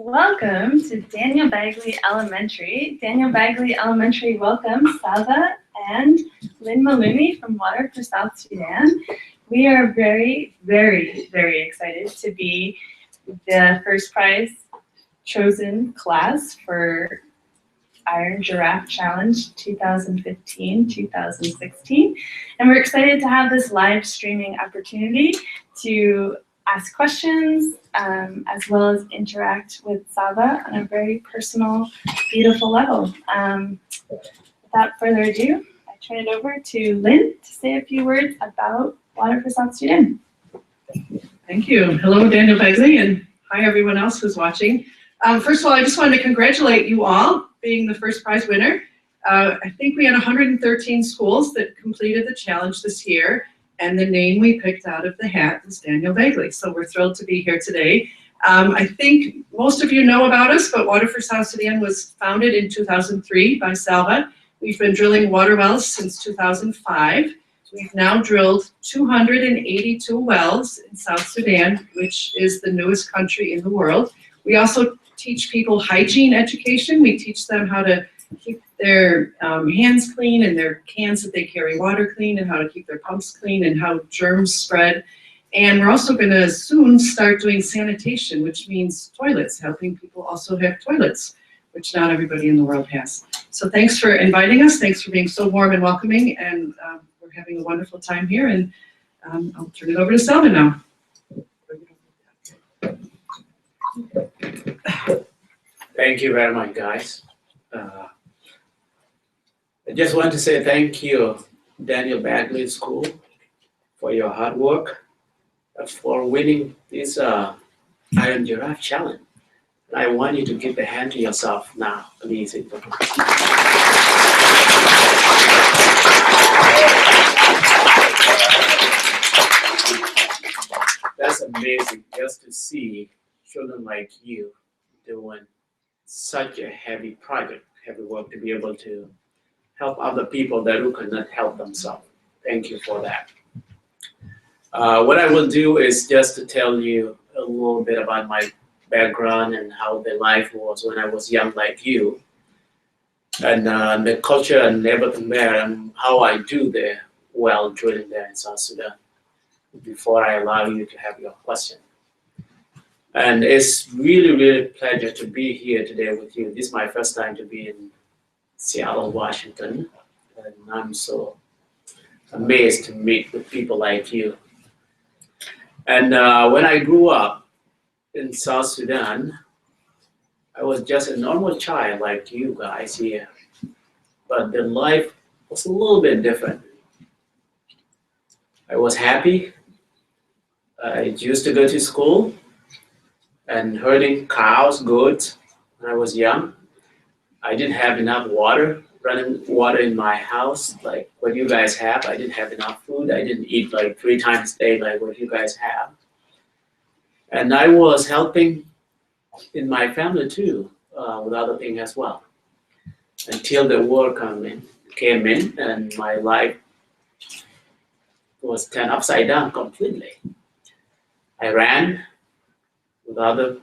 Welcome to Daniel Bagley Elementary. Daniel Bagley Elementary welcomes Salva and Lynn Malumi from Water for South Sudan. We are very, very, very excited to be the first prize chosen class for Iron Giraffe Challenge 2015-2016. And we're excited to have this live streaming opportunity to ask questions, as well as interact with Salva on a very personal, beautiful level. Without further ado, I turn it over to Lynn to say a few words about Water for South Sudan. Thank you. Hello, Daniel Bagley, and hi everyone else who's watching. First of all, I just wanted to congratulate you all being the first prize winner. I think we had 113 schools that completed the challenge this year, and the name we picked out of the hat is Daniel Bagley. So we're thrilled to be here today. I think most of you know about us, but Water for South Sudan was founded in 2003 by Salva. We've been drilling water wells since 2005. We've now drilled 282 wells in South Sudan, which is the newest country in the world. We also teach people hygiene education. We teach them how to keep their hands clean and their cans that they carry water clean, and how to keep their pumps clean and how germs spread. And we're also going to soon start doing sanitation, which means toilets, helping people also have toilets, which not everybody in the world has. So thanks for inviting us. Thanks for being so warm and welcoming. And we're having a wonderful time here. And I'll turn it over to Salva now. Thank you very much, guys. I just want to say thank you, Daniel Bagley School, for your hard work, for winning this Iron Giraffe Challenge. And I want you to give a hand to yourself now, please. That's amazing, just to see children like you doing such a heavy project, heavy work, to be able to help other people that who cannot help themselves. Thank you for that. What I will do is just to tell you a little bit about my background and how the life was when I was young like you, and the culture and everything there, and how I do the well drilling there in South Sudan, before I allow you to have your question. And it's really, really a pleasure to be here today with you. This is my first time to be in Seattle, Washington, and I'm so amazed to meet with people like you. And when I grew up in South Sudan, I was just a normal child like you guys here, but the life was a little bit different. I was happy. I used to go to school and herding cows, goats when I was young. I didn't have enough water, running water in my house like what you guys have. I didn't have enough food. I didn't eat like 3 times a day like what you guys have. And I was helping in my family too, with other things as well, until the war came in, and my life was turned upside down completely. I ran with other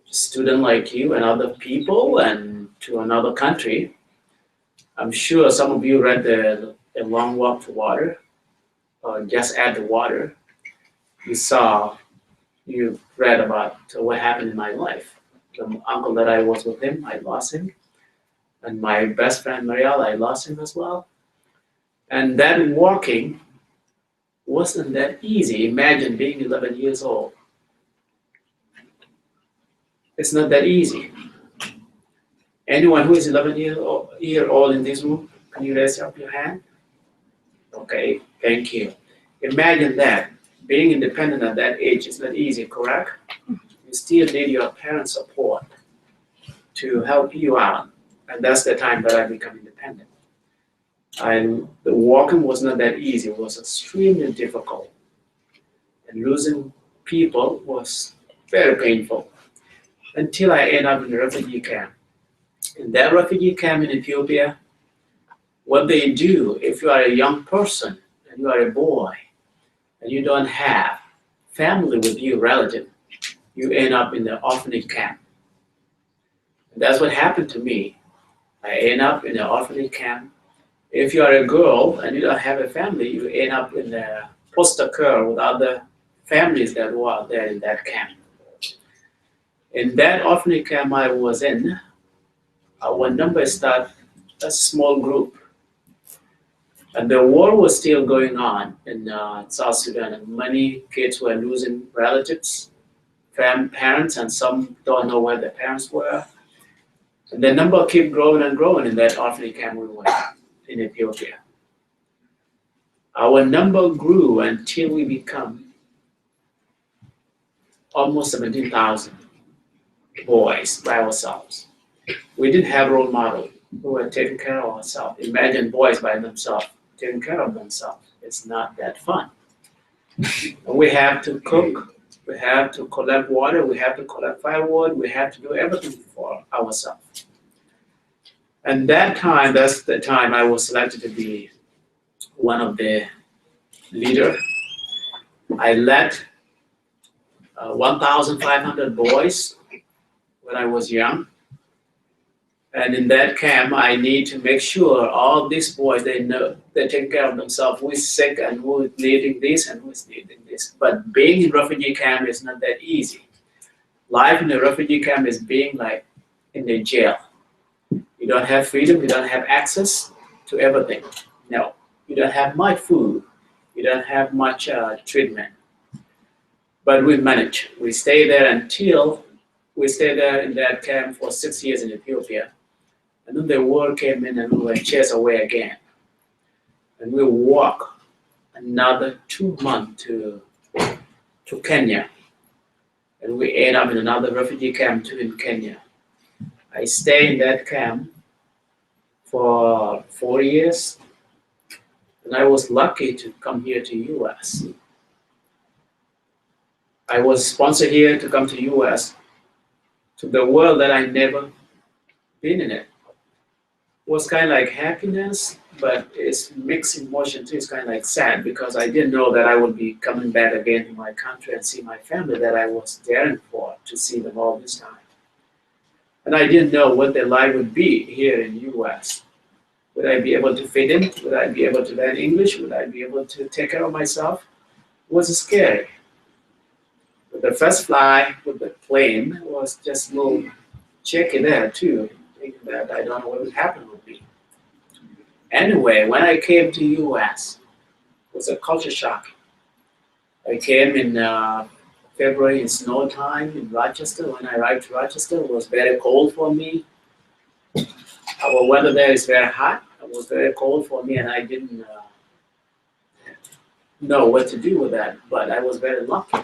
students like you and other people, and to another country. I'm sure some of you read the Long Walk to Water, or Just Add the Water. You read about what happened in my life. The uncle that I was with him, I lost him. And my best friend, Marielle, I lost him as well. And that walking wasn't that easy. Imagine being 11 years old. It's not that easy. Anyone who is 11 years old in this room, can you raise up your hand? Okay, thank you. Imagine that. Being independent at that age is not easy, correct? You still need your parents' support to help you out. And that's the time that I become independent. The walking was not that easy. It was extremely difficult. And losing people was very painful, until I end up in a refugee camp. In that refugee camp in Ethiopia, what they do, if you are a young person and you are a boy and you don't have family with you, relative, you end up in the orphanage camp. That's what happened to me. I end up in an orphanage camp. If you are a girl and you don't have a family, you end up in a foster care with other families that were there in that camp. In that orphanage camp I was in, our number started a small group. And the war was still going on in South Sudan, and many kids were losing relatives, parents, and some don't know where their parents were. And the number kept growing and growing in that orphanage camp we were in Ethiopia. Our number grew until we become almost 17,000 boys by ourselves. We didn't have role model. We were taking care of ourselves. Imagine boys by themselves, taking care of themselves. It's not that fun. And we have to cook, we have to collect water, we have to collect firewood, we have to do everything for ourselves. And that time, that's the time I was selected to be one of the leaders. I led 1,500 boys when I was young. And in that camp, I need to make sure all these boys, they know they take care of themselves. Who is sick and who is needing this and who is needing this. But being in refugee camp is not that easy. Life in a refugee camp is being like in a jail. You don't have freedom, you don't have access to everything. No, you don't have much food. You don't have much treatment. But we manage. We stay there until we stay there in that camp for 6 years in Ethiopia. And then the war came in and we were chased away again. And we walked another 2 months to Kenya. And we ended up in another refugee camp too in Kenya. I stayed in that camp for 4 years. And I was lucky to come here to US. I was sponsored here to come to US, to the world that I never been in it. It was kind of like happiness, but it's mixed emotion too. It's kind of like sad because I didn't know that I would be coming back again to my country and see my family that I was daring for to see them all this time. And I didn't know what their life would be here in US. Would I be able to fit in? Would I be able to learn English? Would I be able to take care of myself? It was scary. But the first flight with the plane was just a little shaky there too, thinking that I don't know what would happen with me. Anyway, when I came to US, it was a culture shock. I came in February in snow time in Rochester. When I arrived to Rochester, it was very cold for me. Our weather there is very hot. It was very cold for me, and I didn't know what to do with that. But I was very lucky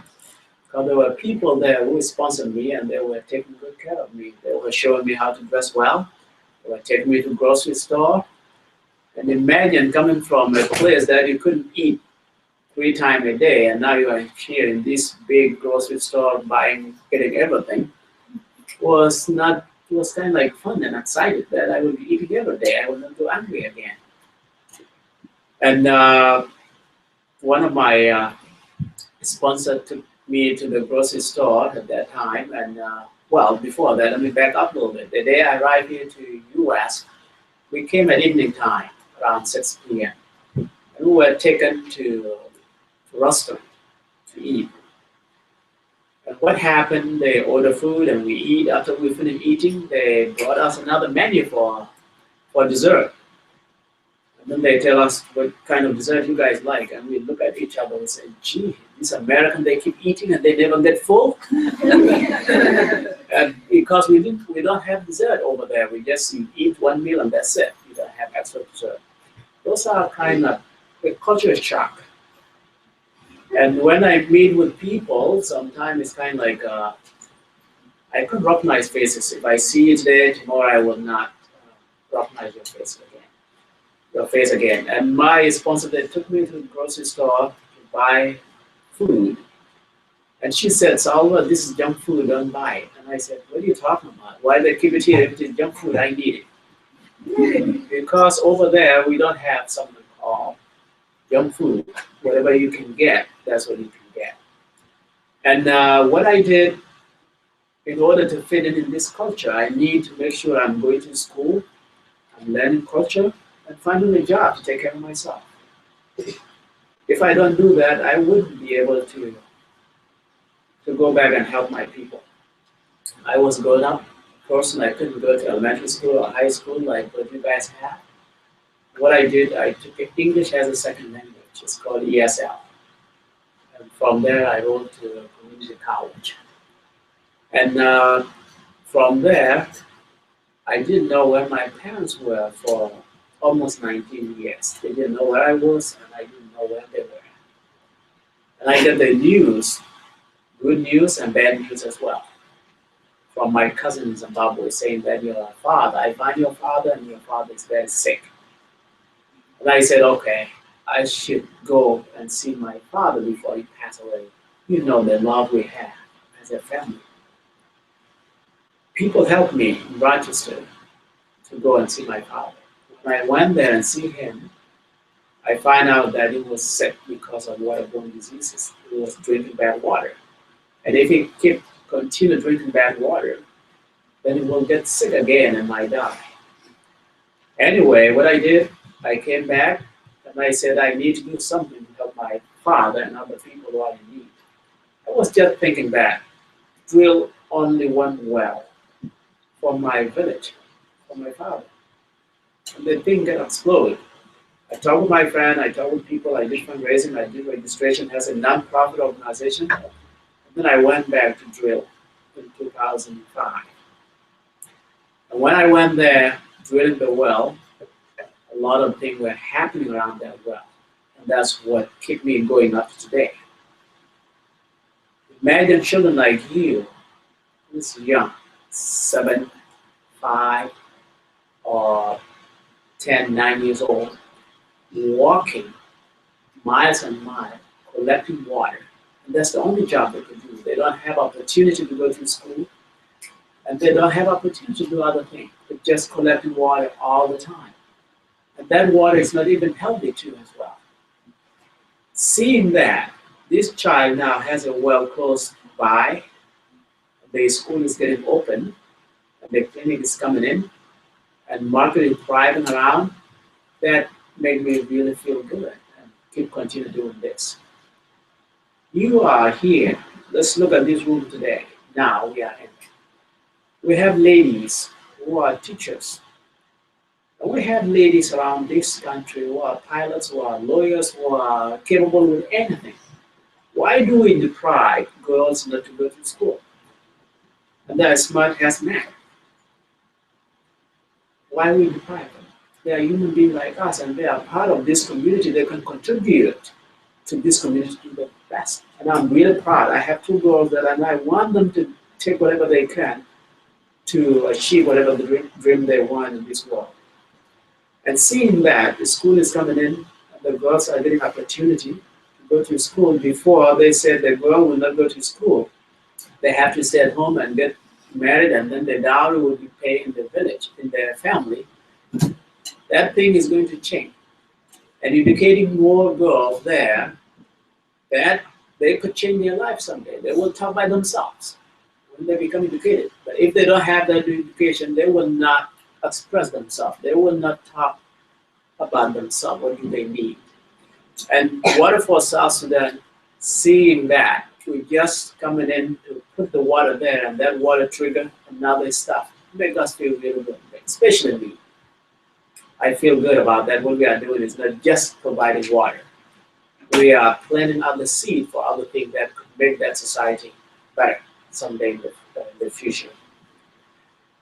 because there were people there who sponsored me, and they were taking good care of me. They were showing me how to dress well. They were taking me to the grocery store. And imagine coming from a place that you couldn't eat 3 times a day, and now you are here in this big grocery store getting everything. It was kind of like fun and excited that I would be eating every day. I would not go hungry again. And one of my sponsors took me to the grocery store at that time. And well, before that, let me back up a little bit. The day I arrived here to US, we came at evening time, around 6 p.m. And we were taken to a restaurant to eat. And what happened, they order food and we eat. After we finish eating, they brought us another menu for dessert. And then they tell us what kind of dessert you guys like. And we look at each other and say, gee, these Americans, they keep eating and they never get full. And because we don't have dessert over there. We just eat one meal and that's it. We don't have extra dessert. Those are kind of a culture shock. And when I meet with people, sometimes it's kind of like I could recognize faces. If I see you today, tomorrow I will not recognize your face again. And my sponsor, they took me to the grocery store to buy food. And she said, Salva, this is junk food, don't buy it. And I said, what are you talking about? Why they keep it here? If it is junk food, I need it. Because over there, we don't have something called junk food. Whatever you can get, that's what you can get. And what I did, in order to fit in this culture, I need to make sure I'm going to school, I'm learning culture, and finding a job to take care of myself. If I don't do that, I wouldn't be able to go back and help my people. I was growing up person, I couldn't go to elementary school or high school like what you guys have. What I did, I took English as a second language. It's called ESL. And from there, I went to community college. And from there, I didn't know where my parents were for almost 19 years. They didn't know where I was, and I didn't know where they were. And I get the news, good news and bad news as well, from my cousin in Zimbabwe saying that your father, I find your father and your father is very sick. And I said, okay, I should go and see my father before he passed away. You know the love we have as a family. People helped me in Rochester to go and see my father. When I went there and see him, I find out that he was sick because of waterborne diseases. He was drinking bad water. And if he continue drinking bad water, then he will get sick again and might die. Anyway, what I did, I came back and I said I need to do something to help my father and other people who are in need. I was just thinking back, drill only one well for my village, for my father. And the thing got exploded. I talked with my friend, I talked with people, I did fundraising, I did registration as a non-profit organization. And then I went back to drill in 2005. And when I went there, drilling the well, a lot of things were happening around that well. And that's what kept me going up to today. Imagine children like you, who's young, 7, 5, or 10, 9 years old, walking miles and miles, collecting water. And that's the only job they can do. They don't have opportunity to go to school, and they don't have opportunity to do other things. They're just collecting water all the time. And that water is not even healthy too as well. Seeing that, this child now has a well close by, the school is getting open, and the clinic is coming in, and market is thriving around, that made me really feel good and keep continue doing this. You are here. Let's look at this room today. Now we are in. We have ladies who are teachers. And we have ladies around this country who are pilots, who are lawyers, who are capable with anything. Why do we deprive girls not to go to school? And they're smart as men. Why we deprive them? They are human beings like us, and they are part of this community. They can contribute to this community to the best. And I'm really proud. I have 2 girls that, and I want them to take whatever they can to achieve whatever the dream they want in this world. And seeing that the school is coming in, and the girls are getting opportunity to go to school. Before they said the girl will not go to school, they have to stay at home and get married, and then the dowry will be paid in the village, in their family. That thing is going to change. And educating more girls there, that they could change their life someday. They will talk by themselves when they become educated. But if they don't have that education, they will not express themselves. They will not talk about themselves. What do they need? And Water for South Sudan, seeing that, we just coming in to put the water there, and that water trigger another stuff, make us feel really good, especially me. I feel good about that. What we are doing is not just providing water. We are planting other seed for other things that could make that society better someday in the future.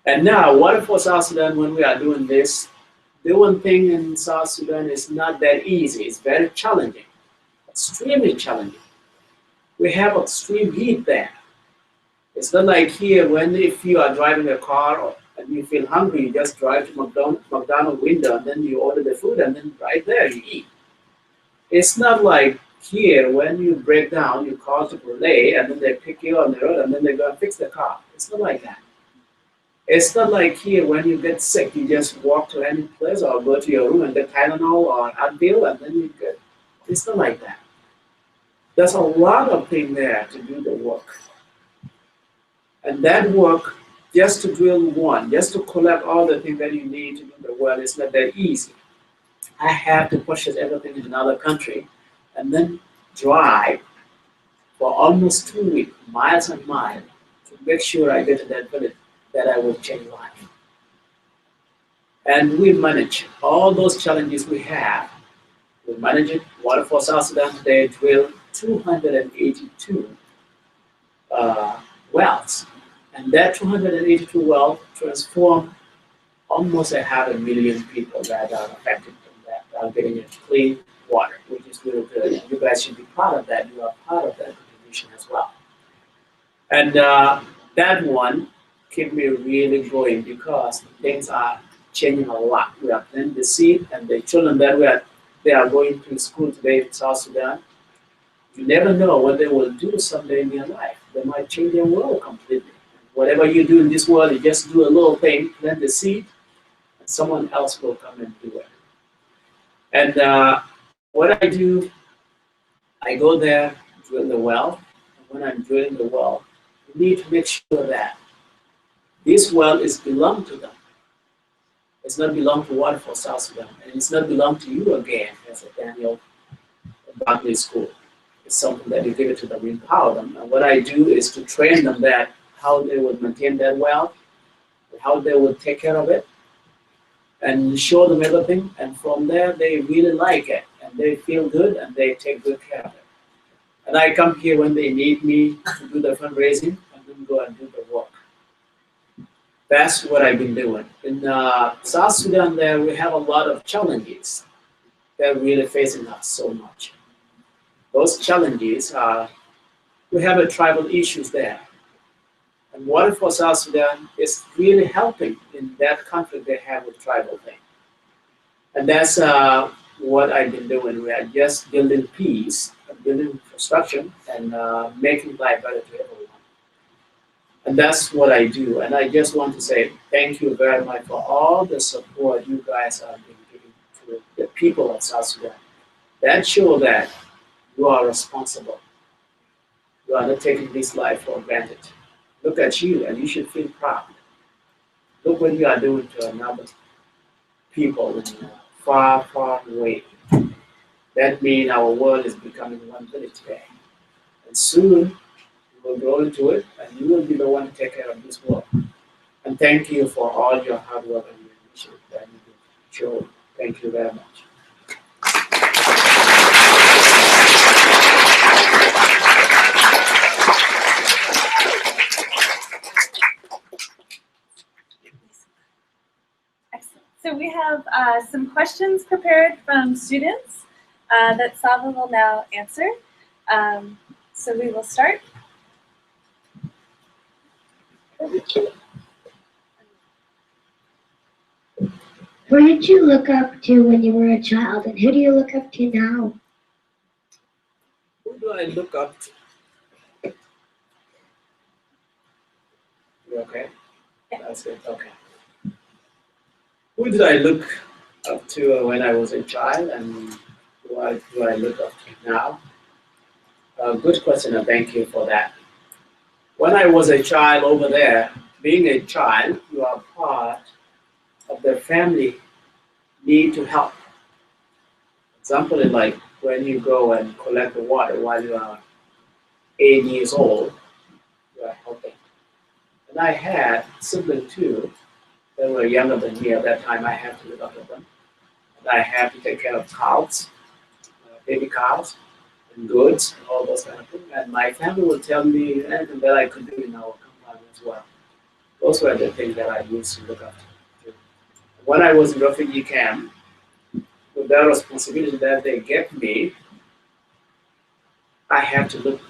And now, Water for South Sudan, when we are doing this, the one thing in South Sudan is not that easy. It's very challenging, extremely challenging. We have extreme heat there. It's not like here when if you are driving a car and you feel hungry, you just drive to McDonald's window and then you order the food and then right there you eat. It's not like here when you break down, you call AAA and then they pick you on the road and then they go and fix the car. It's not like that. It's not like here when you get sick, you just walk to any place or go to your room and get Tylenol or Advil and then you're good. It's not like that. There's a lot of things there to do the work. And that work, just to drill one, just to collect all the things that you need to do the well, is not that easy. I have to purchase everything in another country and then drive for almost 2 weeks, miles and miles, to make sure I get to that village that I will change life. And we manage all those challenges we have. We manage it. Water for South Sudan today drilled 282 wells. And that 282 wells transform almost 500,000 people that are affected from that, are getting a clean water, which is really good. And you guys should be proud of that. You are part of that contribution as well. And that one kept me really going because things are changing a lot. We are planting the seed, and the children that they are going to school today in South Sudan, you never know what they will do someday in their life. They might change their world completely. Whatever you do in this world, you just do a little thing, plant the seed, and someone else will come and do it. And what I do, I go there, drill the well. And when I'm drilling the well, you need to make sure that this well is belong to them. It's not belong to Water for South Sudan, and it's not belong to you again as a Daniel Bagley school. It's something that you give it to them, you empower them. And what I do is to train them that how they would maintain that well, how they would take care of it, and show them everything. And from there, they really like it, and they feel good, and they take good care of it. And I come here when they need me to do the fundraising, and then go and do the work. That's what I've been doing. In South Sudan, there we have a lot of challenges that really facing us so much. Those challenges are, we have a tribal issues there. And Water for South Sudan is really helping in that conflict they have with tribal thing. And that's what I've been doing. We are just building peace, building infrastructure, and making life better to everyone. And that's what I do. And I just want to say thank you very much for all the support you guys have been giving to the people of South Sudan. That shows that you are responsible. You are not taking this life for granted. Look at you, and you should feel proud. Look what you are doing to another people in far, far away. That means our world is becoming one village today. And soon, we will grow into it, and you will be the one to take care of this world. And thank you for all your hard work and your initiative that you showed. Thank you very much. Excellent. So we have some questions prepared from students that Salva will now answer. So we will start. Who did you look up to when you were a child, and who do you look up to now? Who do I look up to? You okay? That's it, okay. Who did I look up to when I was a child, and who do I look up to now? Good question, and thank you for that. When I was a child over there, being a child, you are part of the family need to help. Example is like when you go and collect the water while you are 8 years old, you are helping. And I had siblings too that were younger than me at that time. I had to look after them. And I had to take care of cows, baby cows, and goods, and all those kind of things. And my family would tell me anything that I could do in our compound as well. Those were the things that I used to look after. When I was in refugee camp, with that responsibility that they gave me, I had to look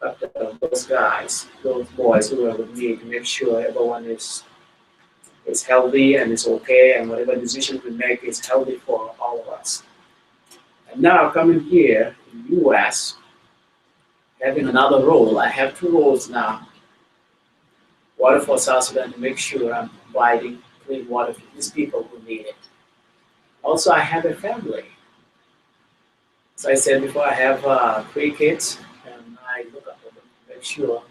after those guys, those boys who were with me, to make sure everyone is healthy and is okay, and whatever decision we make is healthy for all of us. And now coming here in the US, having another role, I have two roles now. Water for South Sudan, to make sure I'm providing clean water to these people who need it. Also, I have a family. As I said before, I have 3 kids, and I look after them to make sure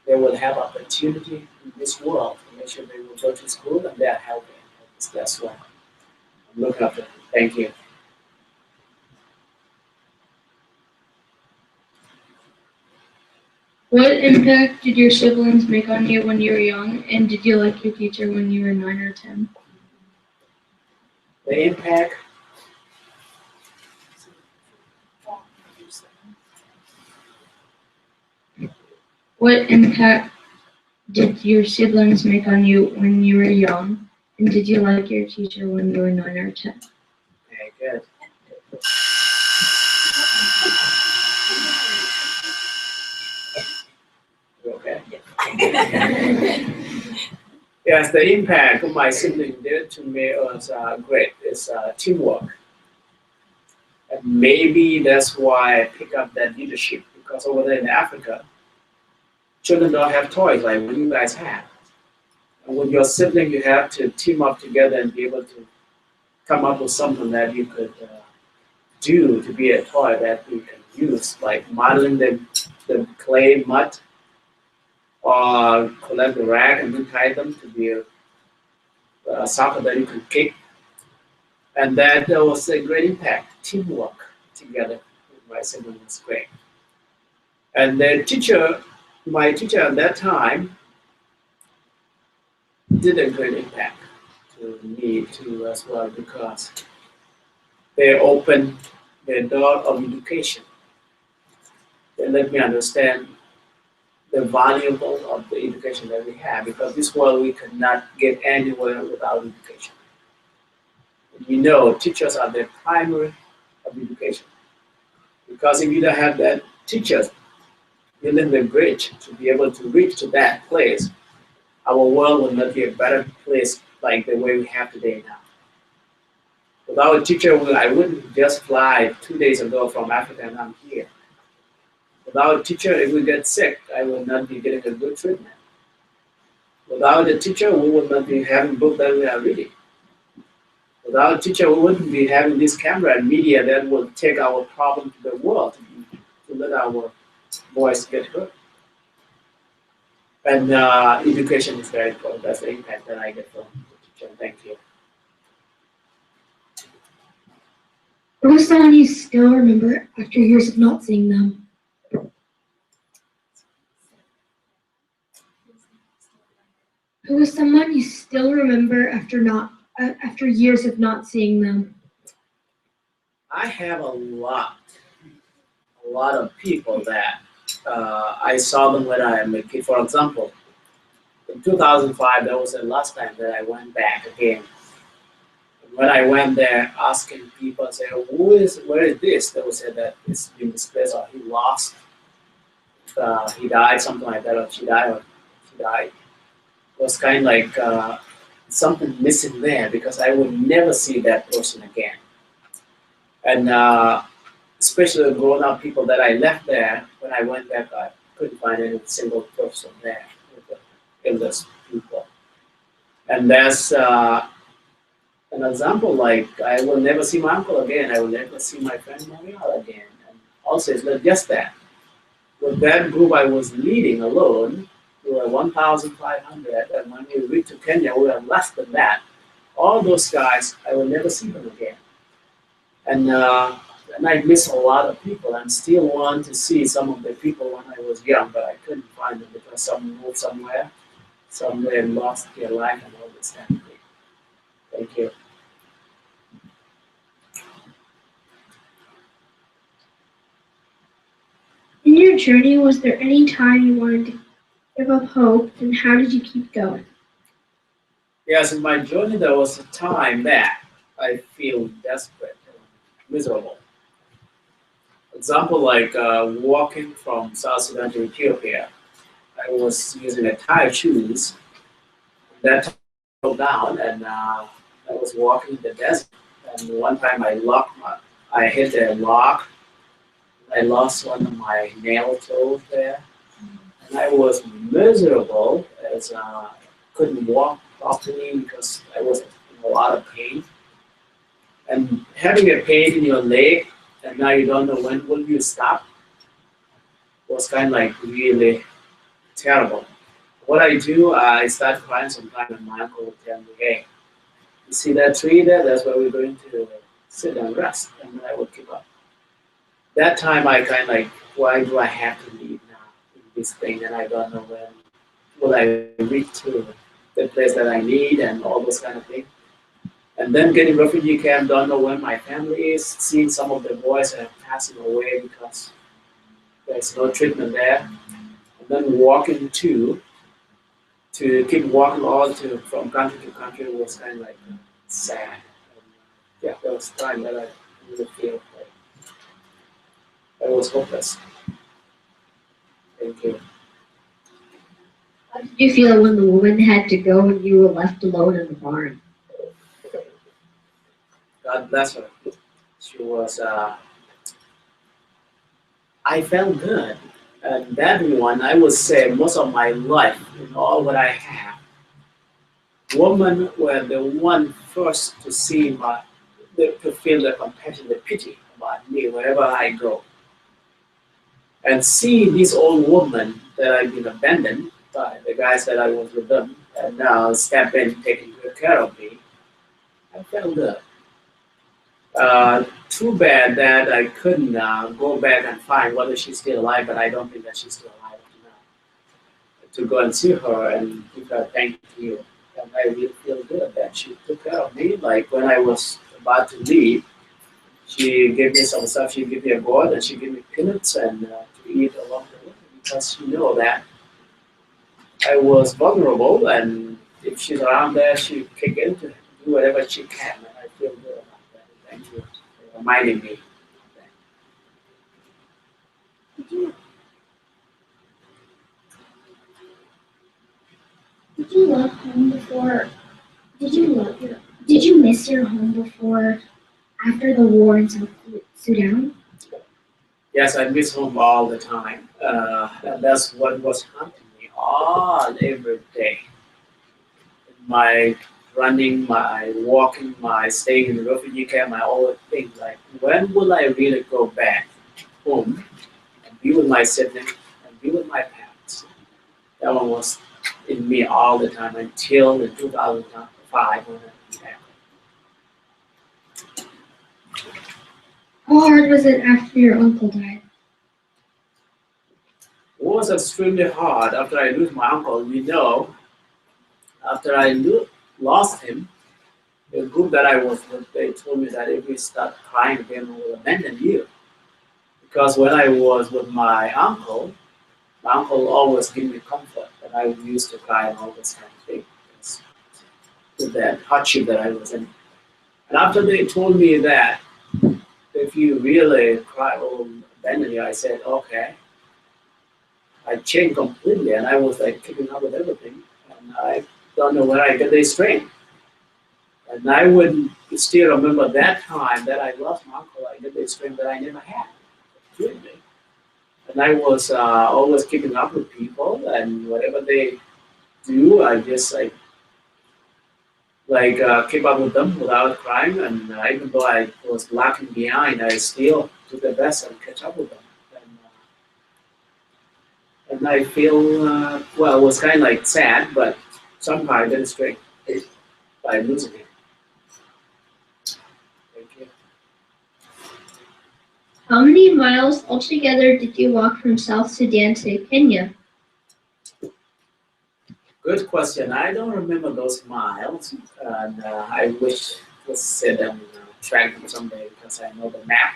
they will have opportunity in this world to make sure they will go to school and they are healthy. That's what I'm looking up to. Thank you. What impact did your siblings make on you when you were young, and did you like your teacher when you were 9 or 10? The impact. What impact did your siblings make on you when you were young, and did you like your teacher when you were 9 or 10? Okay, good. You okay? Yes, the impact of my sibling did to me was great. It's teamwork. And maybe that's why I pick up that leadership because over there in Africa, children don't have toys like what you guys have. And with your sibling, you have to team up together and be able to come up with something that you could do to be a toy that you can use, like modeling the clay mud or collect the rag and then tie them to be a soccer that you can kick. And that was a great impact. Teamwork together with my sibling was great. And the teacher, my teacher at that time, did a great impact to me too as well because they opened the door of education. They let me understand the value of the education that we have because this world we could not get anywhere without education. You know, teachers are the primary of education because if you don't have that teachers, building the bridge to be able to reach to that place, our world will not be a better place like the way we have today now. Without a teacher, I wouldn't just fly 2 days ago from Africa and I'm here. Without a teacher, if we get sick, I will not be getting a good treatment. Without a teacher, we would not be having books that we are reading. Without a teacher, we wouldn't be having this camera and media that will take our problem to the world to let our voice get heard. And education is very important. That's the impact that I get from the teacher. Thank you. Who was someone you still remember after years of not seeing them? Who was someone you still remember after years of not seeing them? I have a lot of people that I saw them when I am a kid. For example, in 2005, that was the last time that I went back again. When I went there, asking people, say, where is this? They would say that it's been displaced or he lost, he died, something like that, or she died. It was kind of like something missing there because I would never see that person again. And especially the grown-up people that I left there, when I went back, I couldn't find any single person there with the eldest people. And that's an example, like I will never see my uncle again, I will never see my friend Marielle again. And also, it's not just that. With that group I was leading alone, we were 1,500, and when we reached to Kenya, we were less than that. All those guys, I will never see them again. And I miss a lot of people and still want to see some of the people when I was young, but I couldn't find them because some moved somewhere lost their life and all this kind of thing. Thank you. In your journey, was there any time you wanted to give up hope, and how did you keep going? Yes, in my journey, there was a time that I feel desperate and miserable. Example, like walking from South Sudan to Ethiopia, I was using a tire shoes that fell down, and I was walking in the desert. And one time I hit a lock. I lost one of my nail toes there, and I was miserable as I couldn't walk properly because I was in a lot of pain. And having a pain in your leg, and now you don't know when will you stop, was kind of like really terrible. What I do, I start crying sometimes, and my uncle would tell me, "Hey, you see that tree there? That's where we're going to sit and rest." And I would give up. That time, I kind of like, why do I have to leave now in this thing, and I don't know when will I reach to the place that I need, and all those kind of things. And then getting refugee camp, don't know where my family is. Seeing some of the boys are passing away because there's no treatment there. And then walking to keep walking all to from country to country was kind of like sad. And, yeah, there was time that I really feel like I was hopeless. Thank you. How did you feel when the woman had to go and you were left alone in the barn? God bless her. She was. I felt good. And that one, I would say, most of my life, in all what I have, women were the one first to see to feel the compassion, the pity about me wherever I go. And seeing this old woman that I've been abandoned by the guys that I was with them, and now step in taking good care of me, I felt good. Too bad that I couldn't go back and find whether she's still alive, but I don't think that she's still alive now. To go and see her and give her thank you. And I really feel good that she took care of me. Like when I was about to leave, she gave me some stuff. She gave me a board and she gave me peanuts and to eat along the way because she knew that I was vulnerable and if she's around there, she kick in to do whatever she can. And I feel good about that. Thank you for reminding me. Did you love home before? Did you miss your home before, after the war in South Sudan? Yes, I miss home all the time. And that's what was haunting me all every day. My running, my walking, my staying in the refugee camp, my all the things like when will I really go back home and be with my siblings and be with my parents? That one was in me all the time until in 2005 when I came back. How hard was it after your uncle died? It was extremely hard after I lose my uncle. After I lost him, the group that I was with, they told me that if we start crying again, we will abandon you. Because when I was with my uncle always gave me comfort, and I used to cry and all this kind of thing. Because with that hardship that I was in. And after they told me that, if you really cry or abandon you, I said, okay. I changed completely, and I was like keeping up with everything. And I don't know where I get the strength. And I would still remember that time that I lost my uncle. I get the strength that I never had. Really. And I was always keeping up with people, and whatever they do, I just keep up with them without crying. And even though I was lagging behind, I still do the best and catch up with them. And I feel it was kind of like sad, but somehow I get it straight by losing him. Thank you. How many miles altogether did you walk from South Sudan to Kenya? Good question. I don't remember those miles, and I wish to sit and track them someday because I know the map.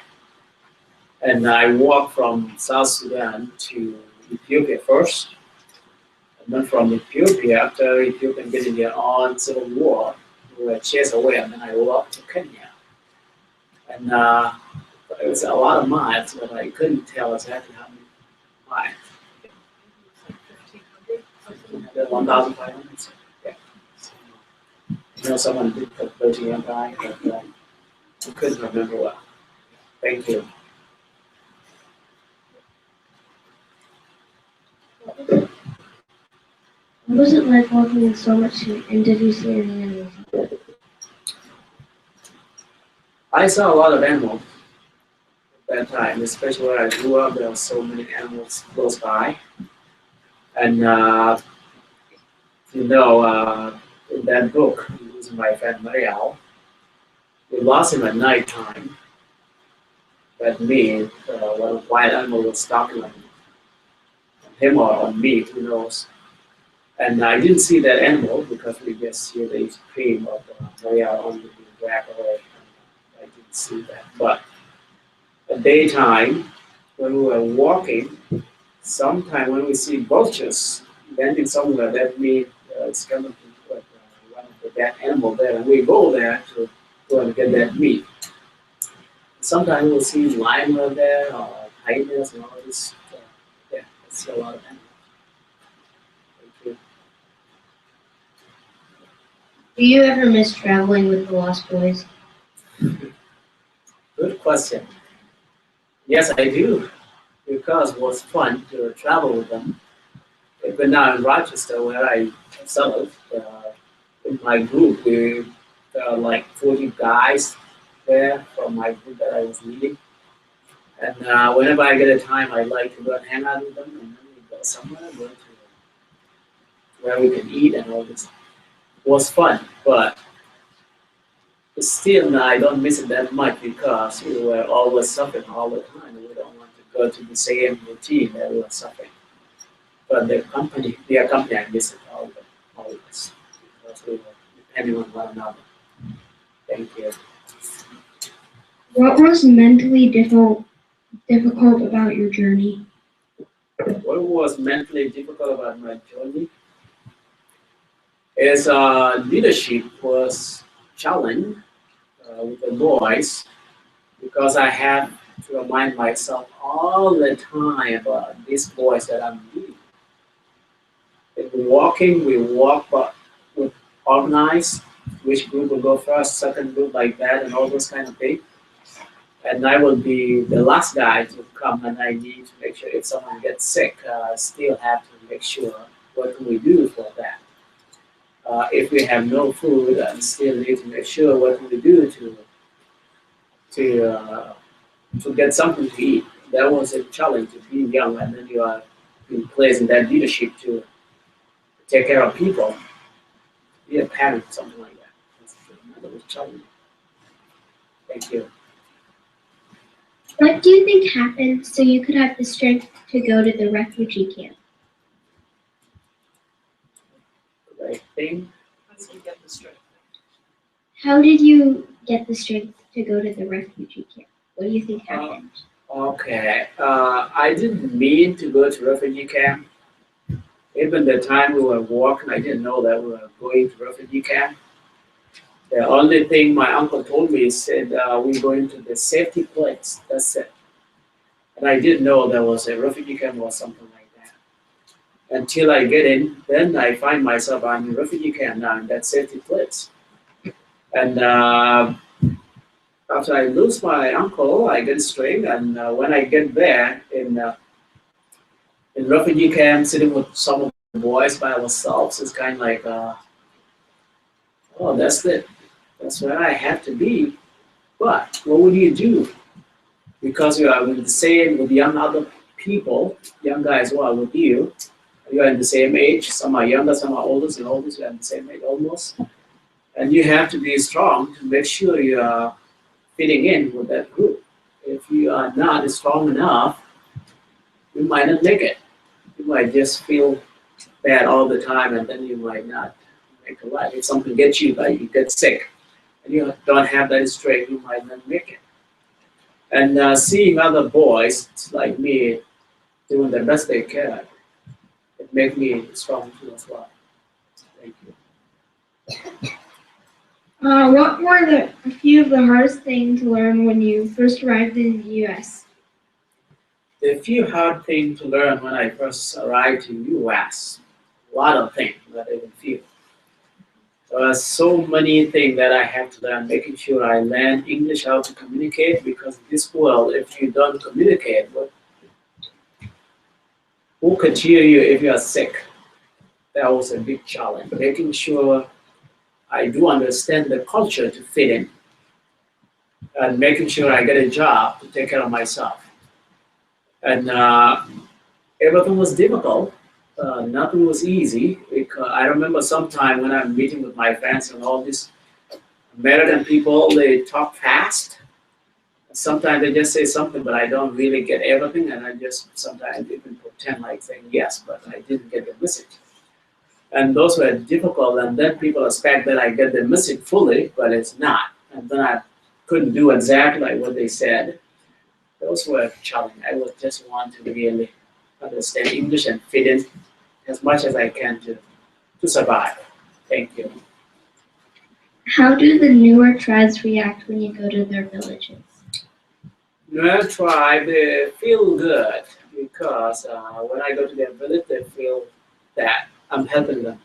And I walked from South Sudan to Ethiopia first, and then from Ethiopia, after Ethiopia getting their own civil war, we were chased away, and then I walked to Kenya. And it was a lot of miles, but I couldn't tell exactly how many miles. 1,500. Yeah. I know someone did put 30 and I, but I couldn't remember well. Thank you. What was it like walking in so much heat, and did you see any animals? I saw a lot of animals at that time, especially where I grew up. There were so many animals close by. And you know, in that book, using my friend Marielle, we lost him at night time. That me, one wild animal was stalking on him or on me, who knows. And I didn't see that animal because we just hear the scream of Marielle only being dragged away. And I didn't see that. But at daytime, when we were walking, sometime when we see vultures landing somewhere, that means it's going to be one of the dead animal there, and we go there to go and get that meat. Sometimes we'll see lion over there or hyenas and all this. Yeah, I see a lot of animals. Thank Do you ever miss traveling with the Lost Boys? you. Good question. Yes, I do, because it was fun to travel with them. Even now in Rochester, where I settled, in my group, there are like 40 guys there from my group that I was leading. And whenever I get a time, I like to go and hang out with them, and then we go somewhere, go to where we can eat and all this. It was fun, but still, I don't miss it that much because we were always suffering all the time. We don't want to go to the same routine that we were suffering. But their company, I miss it always because we were depending on one another. Thank you. What was mentally difficult about your journey? What was mentally difficult about my journey is leadership was challenged with the boys because I have to remind myself all the time about these boys that I'm leading. If we're walking, we walk, but we organize which group will go first, second group, like that, and all those kind of things. And I will be the last guy to come, and I need to make sure if someone gets sick, still have to make sure what can we do for that. If we have no food, and still need to make sure what can we do to get something to eat. That was a challenge to be young, and then you are being placed in that leadership to take care of people, be a parent, something like that. That was challenging. Thank you. What do you think happened so you could have the strength to go to the refugee camp? I think How did you get the strength? How did you get the strength to go to the refugee camp? What do you think happened? okay. I didn't mean to go to refugee camp. Even the time we were walking, I didn't know that we were going to refugee camp. The only thing my uncle told me is said we're going to the safety place. That's it. And I didn't know there was a refugee camp or something like that. Until I get in, then I find myself I'm in refugee camp now in that safety place. And after I lose my uncle, I get straight. And when I get there in refugee camp, sitting with some of the boys by ourselves, it's kind of like, oh, that's it. That's where I have to be. But what would you do? Because you are with the same with young other people, young guys who are with you. You are in the same age. Some are younger, some are older, and older. You are in the same age almost. And you have to be strong to make sure you are fitting in with that group. If you are not strong enough, you might not make it. You might just feel bad all the time, and then you might not make a life. If something gets you, like you get sick, and you don't have that strength, you might not make it. And seeing other boys like me doing the best they can, it makes me strong too as well. Thank you. What were a few of the hardest things to learn when you first arrived in the U.S.? The few hard things to learn when I first arrived in U.S. A lot of things that I didn't feel. There are so many things that I have to learn, making sure I learn English, how to communicate, because in this world, if you don't communicate, who could hear you if you are sick? That was a big challenge. Making sure I do understand the culture to fit in, and making sure I get a job to take care of myself. And everything was difficult, nothing was easy because I remember sometime when I'm meeting with my friends and all these American people, they talk fast. Sometimes they just say something, but I don't really get everything, and I just sometimes even pretend like saying yes, but I didn't get the message. And those were difficult, and then people expect that I get the message fully, but it's not. And then I couldn't do exactly like what they said. Those were challenging. I would just want to really understand English and fit in as much as I can to survive. Thank you. How do the newer tribes react when you go to their villages? Nuer tribe, they feel good because when I go to their village, they feel that I'm helping them.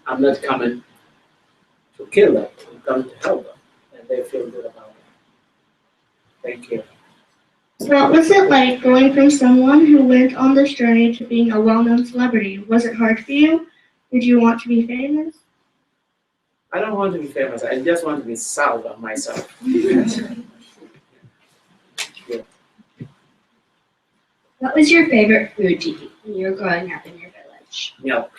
I'm not coming to kill them. I'm coming to help them, and they feel good about it. Thank you. What was it like going from someone who went on this journey to being a well-known celebrity? Was it hard for you? Did you want to be famous? I don't want to be famous. I just want to be Salva myself. What was your favorite food to eat when you were growing up in your village? Milk.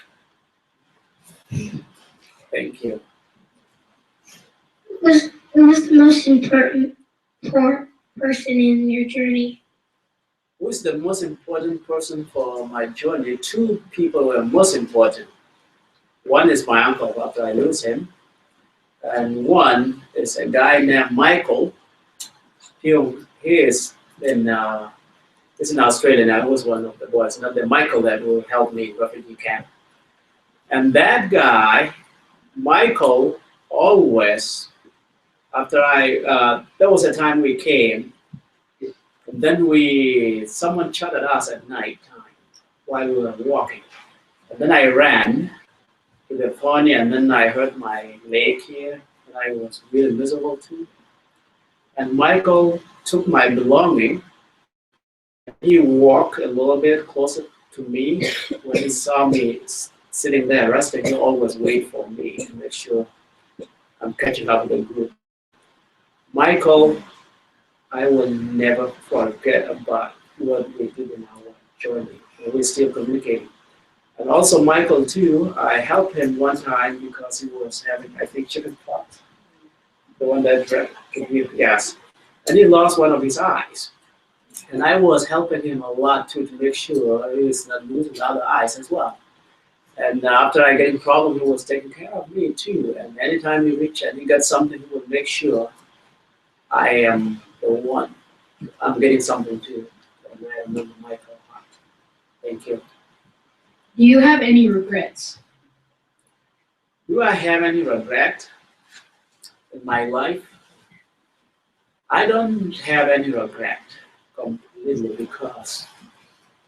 Thank you. Who was the most important person in your journey? Who's the most important person for my journey? Two people were most important. One is my uncle after I lose him, and one is a guy named Michael. He is in Australia now. He was one of the boys, not the Michael that will help me in refugee camp. And that guy, Michael, always, after there was a time we came, and then someone shot at us at night time while we were walking. And then I ran to the pony, and then I hurt my leg here, and I was really miserable too. And Michael took my belonging. He walked a little bit closer to me. When he saw me sitting there resting, he always wait for me to make sure I'm catching up with the group. Michael, I will never forget about what we did in our journey. We're still communicating. And also Michael too, I helped him one time because he was having, I think, chicken pox. The one that drank, yes. And he lost one of his eyes. And I was helping him a lot too to make sure he's not losing the other eyes as well. And after I get in problem, he was taking care of me too. And anytime he reached and he got something, he would make sure I am the one. I'm getting something too. And I remember Michael. Thank you. Do you have any regrets? Do I have any regret in my life? I don't have any regret completely because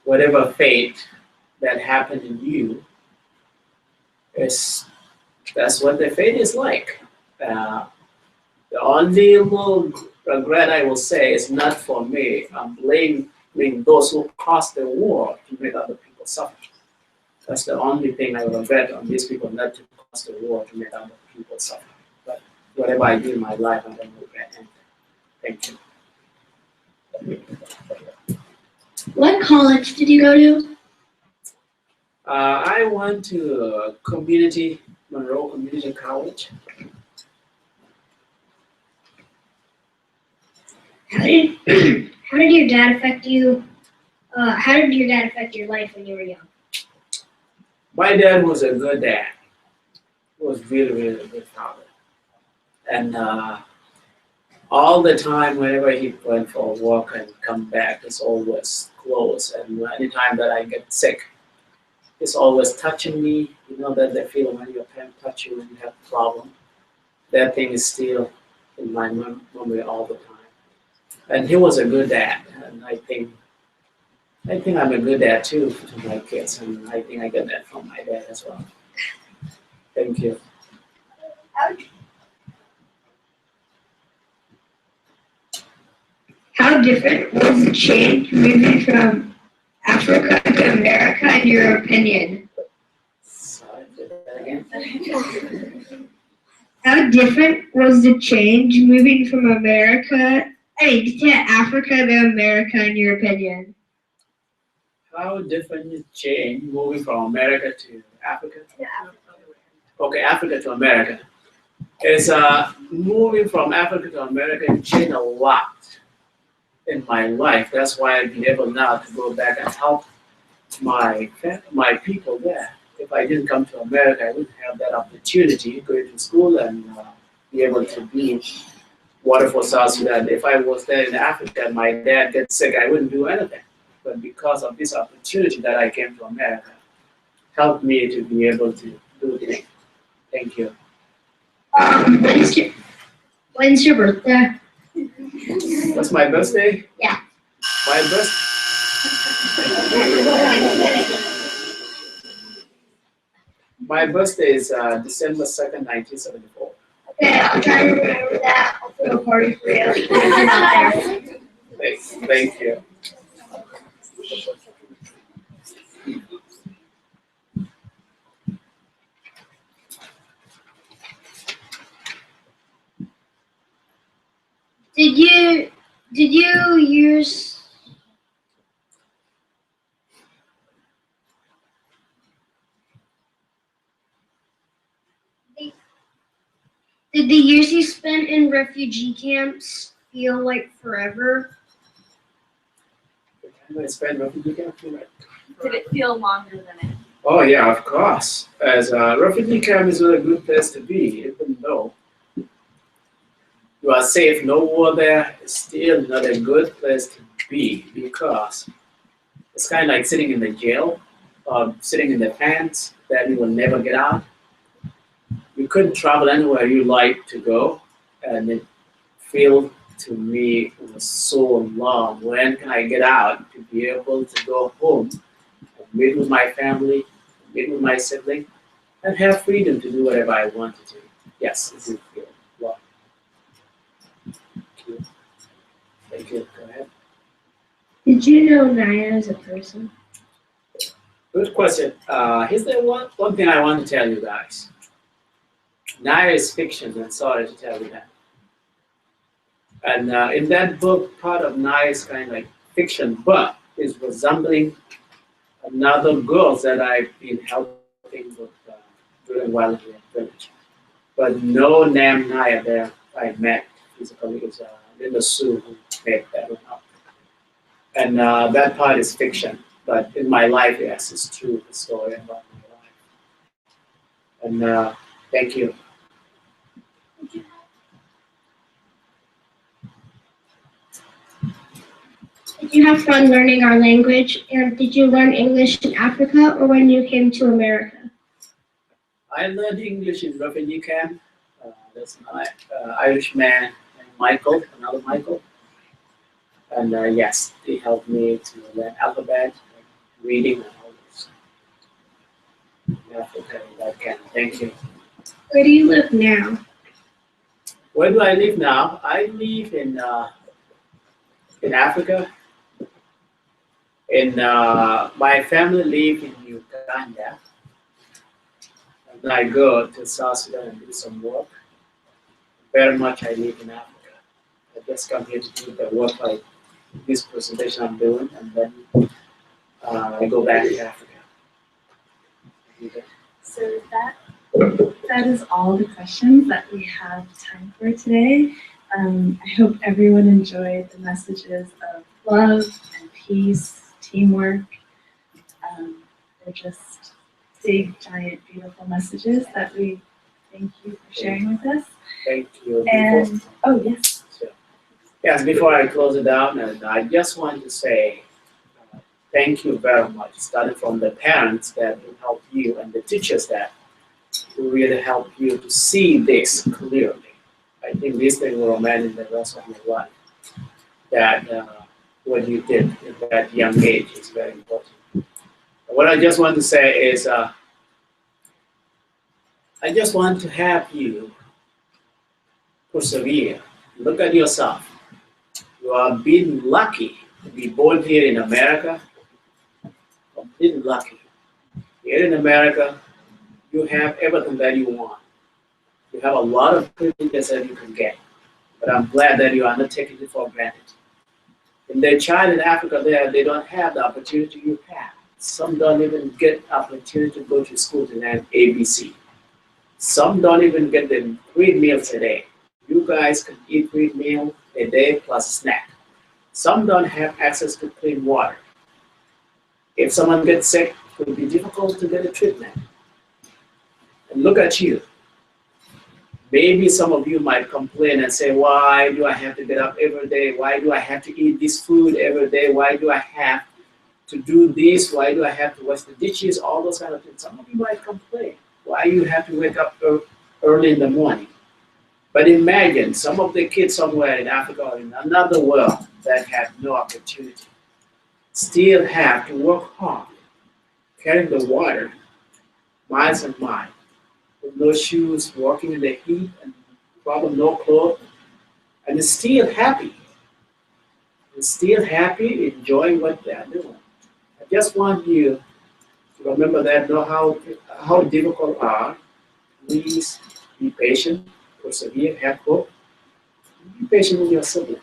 whatever fate that happened in you that's what the fate is like. The only little regret I will say is not for me. I'm blaming those who caused the war to make other people suffer. That's the only thing I regret on these people, not to cause the war to make other people suffer. But whatever I do in my life, I don't regret anything. Thank you. What college did you go to? I went to Monroe Community College. How did your dad affect you? How did your dad affect your life when you were young? My dad was a good dad. He was really, really a good father. And all the time, whenever he went for a walk and come back, he's always close. And anytime that I get sick, he's always touching me. You know that feeling when your parents touch you when you have a problem. That thing is still in my memory all the time. And he was a good dad, and I think I'm a good dad too to my kids, and I think I get that from my dad as well. Thank you. How different was the change moving from Africa to America, in your opinion? Sorry, say that again. How different was the change moving from to Africa to America, in your opinion? How different is change moving from America to Africa? Okay, Africa to America. Is moving from Africa to America changed a lot in my life. That's why I've been able now to go back and help my people there. If I didn't come to America, I wouldn't have that opportunity going to school and be able to be water for South Sudan. If I was there in Africa and my dad gets sick, I wouldn't do anything. But because of this opportunity that I came to America, helped me to be able to do things. Thank you. When's your birthday? What's my birthday? Yeah. My birthday. My birthday is December 2nd, 1974. Okay, I'll try to remember that. I'll throw a party for you. If you're not there. Thank you. Did you use Did the years you spent in refugee camps feel like forever? I spend refugee camp. Did it feel longer than it? Oh yeah, of course. As a refugee camp is not a good place to be, even though you are safe, no war there, it's still not a good place to be because it's kind of like sitting in the jail or sitting in the pants that you will never get out. You couldn't travel anywhere you like to go, and it felt to me it was so long. When can I get out to be able to go home and meet with my family, meet with my sibling, and have freedom to do whatever I wanted to? Yes, it did feel long. Thank you. Thank you. Go ahead. Did you know Naya as a person? Good question. Here's the one thing I want to tell you guys. Naya is fiction, and sorry to tell you that. And in that book, part of Naya is kind of like fiction, but is resembling another girls that I've been helping with doing well in the village. But no name Naya there I met physically. It's Linda Sue who made that one up. And that part is fiction, but in my life, yes, it's true, the story about my life. And thank you. Did you have fun learning our language? And did you learn English in Africa or when you came to America? I learned English in refugee camp. That's my Irish man named Michael, another Michael. And yes, they helped me to learn alphabet, reading, and all this. In Africa, that camp. Thank you. Where do you live now? Where do I live now? I live in Africa. My family live in Uganda. And I go to South Sudan and do some work. Very much I live in Africa. I just come here to do the work like this presentation I'm doing, and then I go back to Africa. So that is all the questions that we have time for today. I hope everyone enjoyed the messages of love and peace, teamwork. They're just big, giant, beautiful messages that we thank you for sharing with us. Thank you. And, oh, yes. Yes, before I close it down, and I just want to say thank you very much, starting from the parents that will help you and the teachers that will really help you to see this clearly. I think this thing will remain in the rest of your life. That what you did at that young age is very important. What I just want to say is I just want to have you persevere. Look at yourself. You are being lucky to be born here in America. Completely lucky. Here in America, you have everything that you want. You have a lot of privileges that you can get. But I'm glad that you are not taking it for granted. And their child in Africa there, they don't have the opportunity you have. Some don't even get opportunity to go to school to learn ABC. Some don't even get the 3 meals a day. You guys can eat 3 meals a day plus a snack. Some don't have access to clean water. If someone gets sick, it will be difficult to get a treatment. And look at you. Maybe some of you might complain and say, why do I have to get up every day? Why do I have to eat this food every day? Why do I have to do this? Why do I have to wash the dishes? All those kind of things. Some of you might complain. Why you have to wake up early in the morning? But imagine some of the kids somewhere in Africa or in another world that have no opportunity still have to work hard, carrying the water miles and miles, with no shoes, walking in the heat, and probably no clothes, and is still happy. And still happy, enjoying what they're doing. I just want you to remember that, know how difficult are. Please be patient, persevere, have hope. Be patient with your sibling.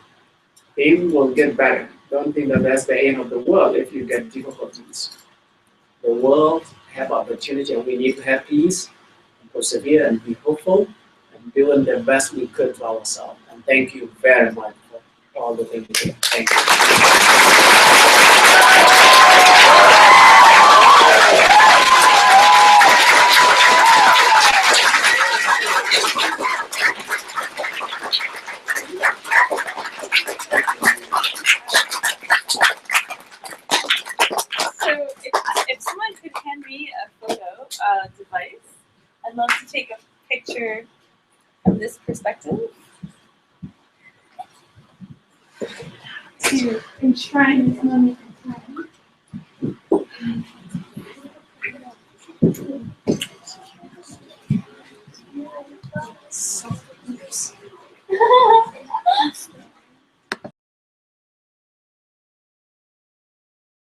Things will get better. Don't think that that's the end of the world if you get difficulties. The world have opportunity, and we need to have peace, and persevere, and be hopeful, and doing the best we could for ourselves. And thank you very much for all the things you do. Thank you. So if someone could hand me a photo device, I'd love to take a picture from this perspective to enshrine this moment in time.